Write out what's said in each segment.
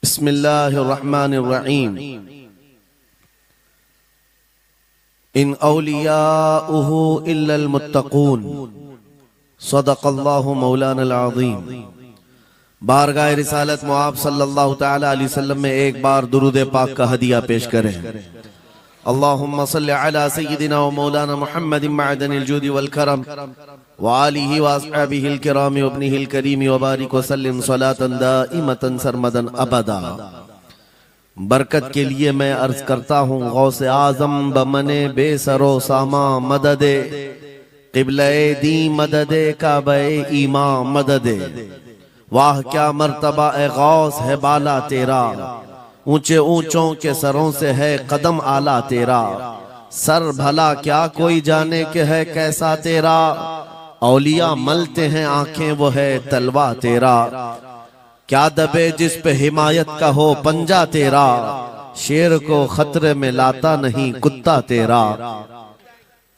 बिस्मिल्लाहिर्रहमानिर्रहीम। इन औलियाउहु इल्लल मुत्तकून। सदक़ल्लाहु मौलाना अज़ीम। बारगाह रिसालत मुआब सल्लल्लाहु तआला अलैहि वसल्लम में एक बार दुरूद पाक का हदिया पेश करें। अल्लाहुम्मा सल्लि अला सय्यिदिना व मौलाना मुहम्मदिन मअदनिल जूदि वल करम व आलिहि व अस्हाबिहिल किराम व इब्निहिल करीम व बारिक व सल्लिम सलातन दाइमतन सरमदन अबदा। बरकत के लिए मैं अर्ज करता हूँ गौसे आजम बमने बेसरो सामा मददे क़िबले दी मददे काबे ईमा मददे। वाह क्या मर्तबा ए गौस है बाला तेरा, ऊंचे ऊंचों के सरों से है कदम आला तेरा। सर भला क्या कोई जाने के है कैसा तेरा, औलिया मलते हैं आंखें वो है तलवा तेरा। क्या दबे जिस पे हिमायत का हो पंजा तेरा, शेर को खतरे में लाता नहीं कुत्ता तेरा।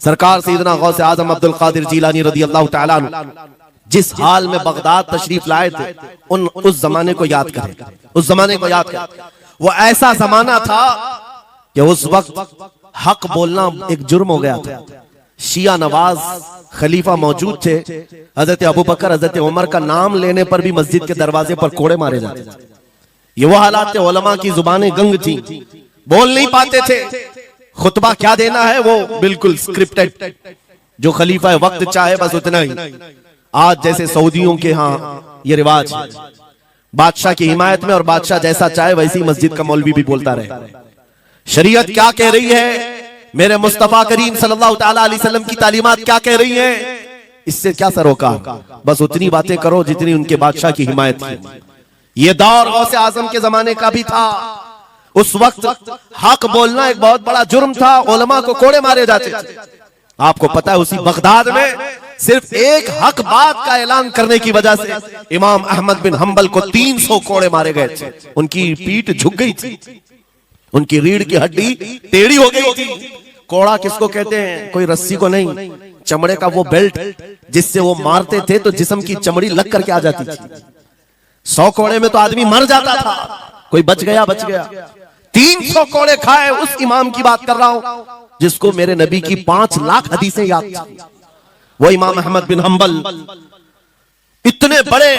सरकार सैयदना गौसे आजम अब्दुल कादिर जीलानी रज़ियल्लाहु तआला अन्हु जिस हाल में बगदाद तशरीफ लाए थे उस जमाने को याद करें, उस जमाने को याद करें। वो ऐसा जमाना था कि उस वक्त हक बोलना एक जुर्म हो गया था। शिया नवाज खलीफा मौजूद थे। हजरत अबू बकर हजरत उमर का नाम लेने पर भी मस्जिद के दरवाजे पर कोड़े मारे जाते थे। ये वो हालात थे, उलमा की जुबानें गंग थी, बोल नहीं पाते थे। खुतबा क्या देना है वो बिल्कुल स्क्रिप्टेड, जो खलीफा वक्त चाहे बस उतना ही। आज जैसे सऊदियों के यहाँ ये रिवाज है, बादशाह की हिमायत में और बादशाह जैसा चाहे वैसी मस्जिद का मौलवी भी बोलता रहे। शरीयत क्या कह रही है, मेरे मुस्तफा करीम सल्लल्लाहु तआला अलैहि वसल्लम की तालीमात क्या कह रही है, इससे क्या सरोकार। बस उतनी बातें करो जितनी उनके बादशाह की हिमायत की। ये दौर गौसे आजम के जमाने का भी था। उस वक्त हक बोलना एक बहुत बड़ा जुर्म था, उलमा को कोड़े मारे जाते थे। आपको पता है उसी बगदाद में सिर्फ एक हक बात का ऐलान करने की वजह से इमाम अहमद बिन हंबल को 300 कोड़े मारे गए थे। उनकी पीठ झुक गई थी, उनकी रीढ़ की हड्डी टेढ़ी हो गई थी। कोड़ा किसको कहते हैं, कोई रस्सी को नहीं, चमड़े का वो बेल्ट जिससे वो मारते थे तो जिस्म की चमड़ी लग करके आ जाती थी। 100 कोड़े में तो आदमी मर जाता था, कोई बच गया बच गया। 300 कोड़े खाए उस इमाम की बात कर रहा हूं जिसको मेरे नबी की 5 लाख हदीसें याद थी। वो इमाम अहमद बिन हंबल इतने बड़े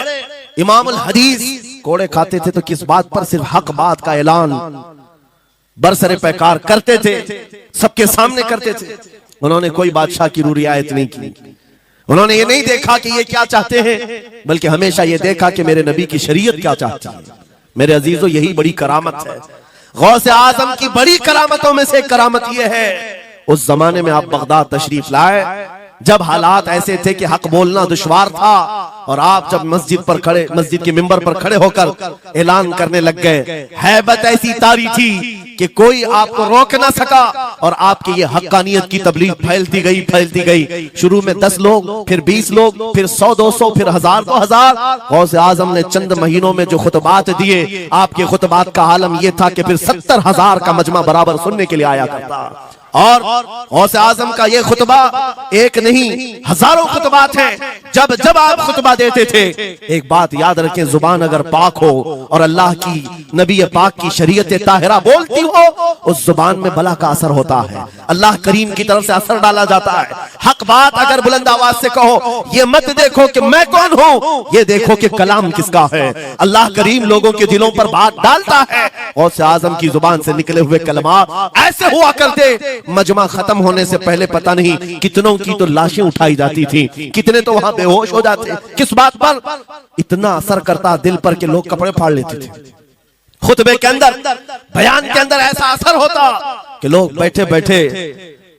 इमामुल हदीस कोड़े खाते थे तो किस बात पर, सिर्फ हक बात का ऐलान बरसरे पैकार करते थे, सबके सामने करते थे। उन्होंने कोई बादशाह की रियायत नहीं की। उन्होंने ये नहीं देखा कि ये क्या चाहते हैं, बल्कि हमेशा ये देखा कि मेरे नबी की शरीयत क्या चाहती है। मेरे अजीजों, यही बड़ी करामत है। गौसे आजम की बड़ी करामतों में से करामत यह है, उस जमाने में आप बगदाद तशरीफ लाए जब हालात ऐसे थे कि हक बोलना दुश्वार था, और आप जब मस्जिद पर खड़े, मस्जिद के मिंबर पर खड़े होकर ऐलान करने लग गए, हैबत ऐसी तारी थी कि कोई आपको रोक ना सका, और आपकी ये हक्कानियत की तबलीग फैलती गई फैलती गई। शुरू में 10 लोग, फिर 20 लोग, फिर 100 200, फिर 1000 2000। गौसे आजम ने चंद महीनों में जो खुतबात दिए, आपके खुतबात का आलम यह था कि फिर 70,000 का मजमा बराबर सुनने के लिए आया करता। और गौसे आजम का ये खुतबा एक नहीं हजारों खुतबात हैं। जब जब आप खुतबा देते थे, एक बात याद रखें, जुबान अगर पाक हो और अल्लाह की नबी पाक की शरीयत ताहिरा बोलती हो, उस जुबान में बला का असर होता है, अल्लाह करीम की तरफ से असर डाला जाता है। हक बात अगर बुलंद आवाज से कहो, ये मत देखो कि मैं कौन हूं, ये देखो कि कलाम किसका है। अल्लाह करीम लोगों के दिलों पर बात डालता है। गौसे आजम की जुबान से निकले हुए कलमात ऐसे हुआ करते, मजमा खत्म होने से पहले पता नहीं कितनों की तो लाशें उठाई जाती थी, कितने तो वहां बेहोश हो जाते। किस बात पर? इतना असर करता दिल पर कि लोग कपड़े फाड़ लेते थे। खुतबे के अंदर, बयान के अंदर ऐसा असर होता कि लोग बैठे बैठे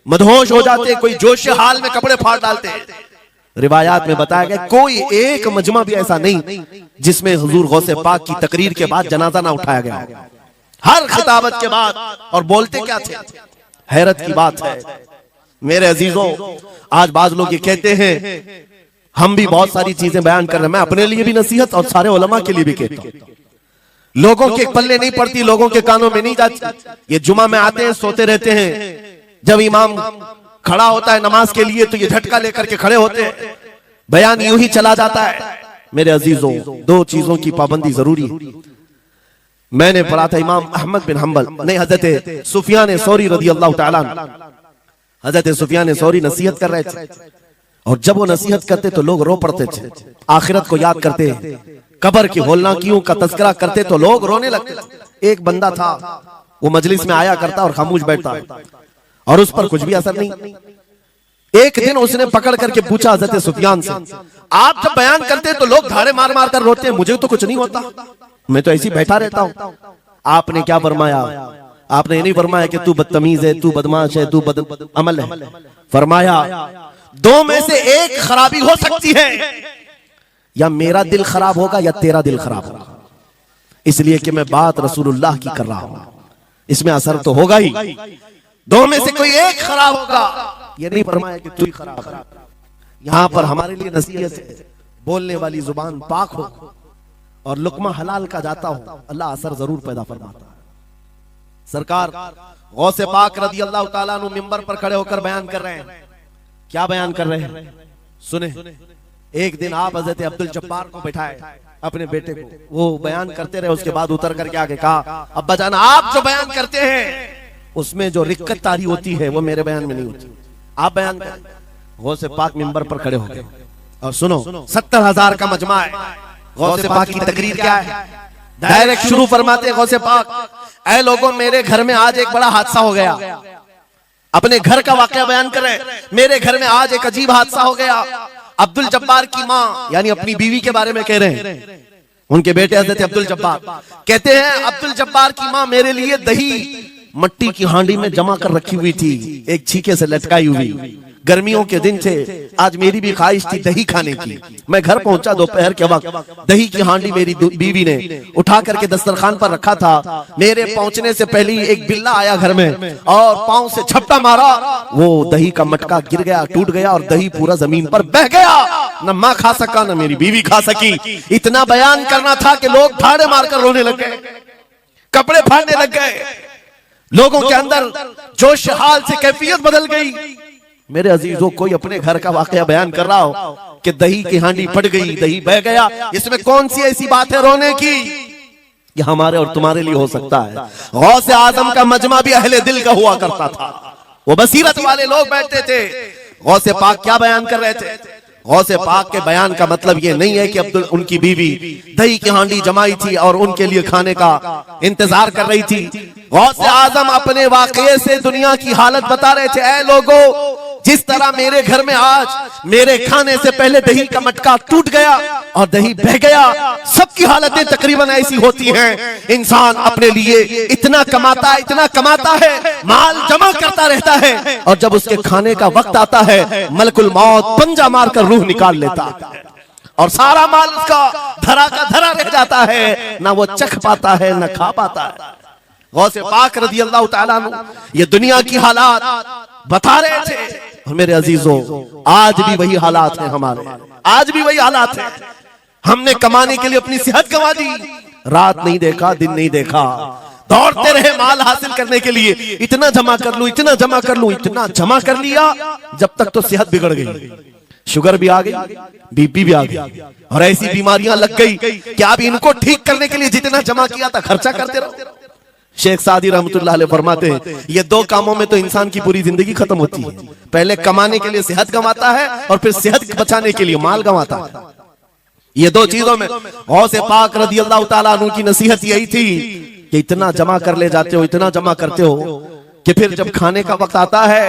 मदहोश हो जाते, कोई जोश हाल में कपड़े फाड़ डालते। रिवायात में बताया गया कोई एक मजमा भी ऐसा नहीं जिसमें हुजूर गौसे पाक की तकरीर के बाद जनाजा ना उठाया गया। हर खिताबत के बाद, और बोलते क्या थे, हैरत की बात है मेरे अजीजों। आज बाज लोग ये कहते हैं, हम भी बहुत सारी चीजें बयान कर रहे हैं, मैं अपने लिए भी नसीहत और सारे उलमा के लिए भी कहता हूं, लोगों के पल्ले नहीं पड़ती, लोगों के कानों में नहीं जाती। ये जुमा में आते हैं, सोते रहते हैं, जब इमाम खड़ा होता है नमाज के लिए तो ये झटका लेकर के खड़े होते हैं, बयान यूं ही चला जाता है। मेरे अजीजों, दो चीजों की पाबंदी जरूरी है। मैंने पढ़ा था इमाम अहमद बिन हम्बल नहीं, हजरत सुफियान सौरी रदी अल्लाह ताला अन्हु, हजरत सुफियान सौरी नसीहत कर रहे थे, और जब वो नसीहत करते तो लोग रो पड़ते थे, आखिरत को याद करते, कब्र की होलनाकियों का तज़किरा करते तो लोग रोने लगते थे। एक बंदा था, वो मजलिस में आया करता और खामोश बैठता और उस पर कुछ भी असर नहीं। एक दिन उसने पकड़ करके पूछा हजरत सुफियान से, आप जब बयान करते तो लोग धाड़े मार मार कर रोते हैं, मुझे तो कुछ नहीं होता, मैं तो ऐसे ही बैठा रहता हूं। आपने क्या फरमाया? आपने ये नहीं फरमाया कि तू बदतमीज है, तू बदमाश है, तू बद अमल है। फरमाया दो में से एक खराबी हो सकती है, या मेरा दिल खराब होगा या तेरा दिल खराब होगा, इसलिए कि मैं बात रसूलुल्लाह की कर रहा हूं, इसमें असर तो होगा ही। दो में से कोई एक खराब होगा, ये नहीं फरमाया कि तू ही खराब है। यहां पर हमारे लिए नसीहत है, बोलने वाली जुबान पाक हो और लुकमा हलाल का जाता हो, अल्लाह असर जरूर पैदा फरमाता है। सरकार गौसे पाक रदी अल्लाह ताला अन्हु मिंबर पर खड़े होकर बयान कर रहे हैं। क्या बयान कर रहे हैं? सुने। एक दिन आप हजरत अब्दुल जब्बार को बिठाए, अपने बेटे को, वो बयान करते रहे, उसके बाद उतर करके आगे कहा, अब्बा जान आप जो बयान करते हैं उसमें जो रिक्कत तारी होती है वो मेरे बयान में नहीं होती, आप बयान करें। गौसे पाक मिंबर पर खड़े हो गए और सुनो, 70,000 का मजमा है। गौसे पाक की तकरीर क्या है? डायरेक्ट शुरू फरमाते गौसे पाक, ऐ लोगों मेरे घर में आज एक बड़ा हादसा हो गया। अपने घर का वाकया बयान कर रहे हैं, मेरे घर में आज एक अजीब हादसा हो गया। अब्दुल जब्बार की माँ, यानी अपनी बीवी के बारे में कह रहे हैं, उनके बेटे हजरत अब्दुल जब्बार कहते हैं, अब्दुल जब्बार की माँ मेरे लिए दही मट्टी की हांडी में जमा कर रखी हुई थी, एक छीके से लटकाई हुई। गर्मियों के दिन थे, आज मेरी भी ख्वाहिश थी दही खाने की। मैं घर पहुंचा दोपहर के वक्त, दही की हांडी मेरी बीवी ने उठा करके दस्तरखान पर रखा था। मेरे पहुंचने से पहले ही एक बिल्ला आया घर में और पांव से झपटा मारा, वो दही का मटका गिर गया, टूट गया और दही पूरा जमीन पर बह गया। न माँ खा सका न मेरी बीवी खा सकी। इतना बयान करना था कि लोग ठाड़े मारकर रोने लग गए, कपड़े फाड़ने लग गए, लोगों के अंदर जोश हाल से कैफियत बदल गई। मेरे अजीजों, कोई अपने घर का वाकया बयान कर रहा हो कि दही की हांडी फट गई, दही बह गया, इसमें कौन सी ऐसी बात है रोने की? ये हमारे और तुम्हारे लिए हो सकता है। गौसे आजम का मजमा भी अहले दिल का हुआ करता था, वो बसीरत वाले लोग बैठते थे। गौसे पाक क्या बयान कर रहे थे? गौसे पाक के बयान का मतलब ये नहीं है कि अब्दुल उनकी बीवी दही की हांडी जमाई थी और उनके लिए खाने का इंतजार कर रही थी। गौसे आजम अपने वाकये से दुनिया की हालत बता रहे थे, ऐ लोगों, जिस तरह मेरे घर में आज मेरे खाने से पहले दही का मटका टूट गया और दही बह गया, सबकी हालतें तकरीबन ऐसी होती हैं। इंसान अपने लिए इतना कमाता है, माल जमा करता रहता है, और जब उसके खाने का वक्त आता है, मलकुल मौत पंजा मारकर रूह निकाल लेता है और सारा माल उसका धरा का धरा रह जाता है, ना वो चख पाता है ना खा पाता है। गौसे पाक रज़ी अल्लाह ताला अन्हु ये दुनिया की हालात बता रहे थे। और मेरे अजीजों, आज भी वही हालात हैं हमारे, आज भी वही हालात हैं। हमने कमाने के लिए अपनी सेहत गंवा दी, रात नहीं देखा, दिन नहीं देखा, दौड़ते रहे माल हासिल करने के लिए, इतना जमा कर लूं, इतना जमा कर लूं, इतना जमा कर लिया, जब तक तो सेहत बिगड़ गई, शुगर भी आ गई, बीपी भी आ गई, और ऐसी बीमारियां लग गई कि आप इनको ठीक करने के लिए जितना जमा किया था खर्चा करते रहो। शेख सादी रहमतुल्लाह अलैह फरमाते हैं, ये दो कामों में तो इंसान की पूरी जिंदगी खत्म होती है। पहले कमाने के लिए सेहत गंवाता है और फिर सेहत बचाने के लिए माल गंवाता है। ये दो चीजों में गौसे पाक रज़ी अल्लाह ताला अन्हु की नसीहत यही थी कि इतना जमा कर ले जाते हो, इतना जमा करते हो कि फिर जब खाने का वक्त आता है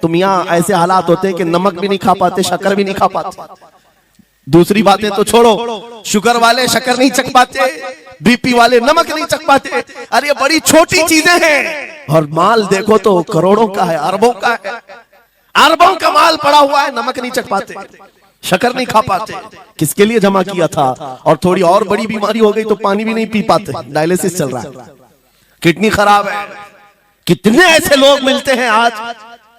तो मियां ऐसे हालात होते हैं कि नमक भी नहीं खा पाते, शक्कर भी नहीं खा पाते। दूसरी बातें तो छोड़ो, शुगर वाले शक्कर नहीं चख पाते, बीपी वाले नमक नहीं चख पाते। अरे ये बड़ी छोटी चीजें हैं, और माल देखो तो करोड़ों का है, अरबों का है, अरबों का माल पड़ा हुआ है, नमक नहीं चख पाते, शक्कर नहीं खा पाते। किसके लिए जमा किया था? और थोड़ी और बड़ी बीमारी हो गई तो पानी भी नहीं पी पाते, डायलिसिस चल रहा है, किडनी खराब है। कितने ऐसे लोग मिलते हैं आज,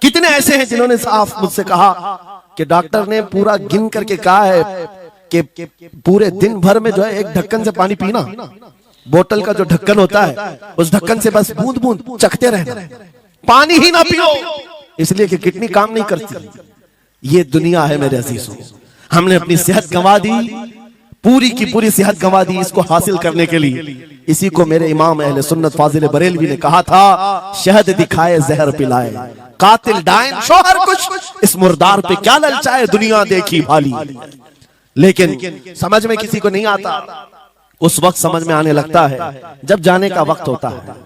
कितने ऐसे हैं जिन्होंने साफ मुझसे कहा कि डॉक्टर ने पूरा गिन करके कहा है कि पूरे दिन भर में जो है एक ढक्कन से पानी पीना, बोतल का जो ढक्कन होता है उस ढक्कन से बस बूंद बूंद चखते रहना, पानी ही ना पियो, इसलिए कि किडनी काम नहीं करती। ये दुनिया है मेरे अजीजों, हमने अपनी सेहत गंवा दी, पूरी की पूरी सेहत गंवा दी इसको हासिल करने के लिए। इसी को मेरे इमाम अहले सुन्नत फाजिल बरेलवी ने कहा था, शहद दिखाए जहर पिलाए, कातिल डायन शोहर कुछ, इस मुर्दार पे क्या ललचाए, दुनिया देखी भाली। लेकिन समझ में किसी को नहीं आता। उस वक्त समझ में आने लगता है जब जाने का वक्त होता है।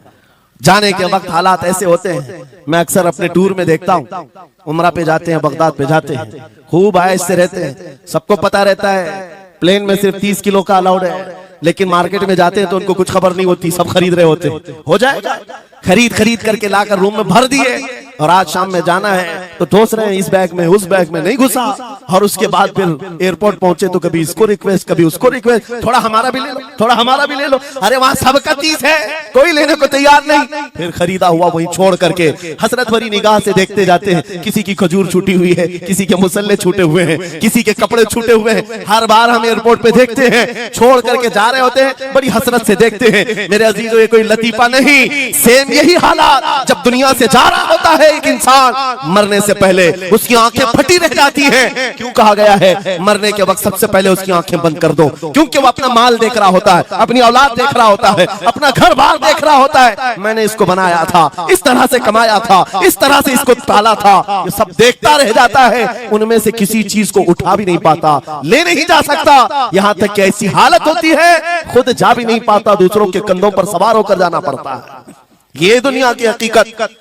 जाने के वक्त हालात ऐसे होते हैं, मैं अक्सर अपने टूर में देखता हूँ, उमरा पे जाते हैं, बगदाद पे जाते हैं, खूब आयश से रहते हैं, सबको पता रहता है प्लेन में सिर्फ 30 किलो का अलाउड है, लेकिन मार्केट में जाते हैं तो उनको कुछ खबर नहीं होती, सब खरीद रहे होते हैं। हो जाएगा, खरीद करके लाकर रूम में भर दिए, और आज शाम में जाना है तो ठोस रहे हैं इस बैग में उस बैग में, नहीं घुसा। और उसके बाद फिर एयरपोर्ट पहुंचे तो कभी इसको रिक्वेस्ट कभी उसको रिक्वेस्ट, थोड़ा हमारा भी ले लो, थोड़ा हमारा भी ले लो। अरे वहां सबका 30 है, कोई लेने को तैयार नहीं। फिर खरीदा हुआ वहीं छोड़ करके हसरत भरी निगाह से देखते जाते हैं, किसी की खजूर छूटी हुई है, किसी के मुसल्ले छूटे हुए हैं, किसी के कपड़े छूटे हुए हैं। हर बार हम एयरपोर्ट पे देखते हैं, छोड़ करके जा रहे होते हैं, बड़ी हसरत से देखते हैं। मेरे अजीजों, ये कोई लतीफा नहीं, सेम यही हालात जब दुनिया से जा रहा होता है एक इंसान, मरने से पहले उसकी आंखें फटी रह जाती हैं। क्यों कहा गया है मरने के वक्त सबसे पहले उसकी आंखें बंद कर दो? क्योंकि वो अपना माल देख रहा होता है, अपनी औलाद देख रहा होता है, अपना घर बार देख रहा होता है। मैंने इसको बनाया था, इस तरह से कमाया था, इस तरह से इसको पाला था, ये सब देखता रह जाता है। उनमें से किसी चीज को उठा भी नहीं पाता, ले नहीं जा सकता। यहां तक कि ऐसी हालत होती है खुद जा भी नहीं पाता, दूसरों के कंधों पर सवार होकर जाना पड़ता है। ये दुनिया की हकीकत।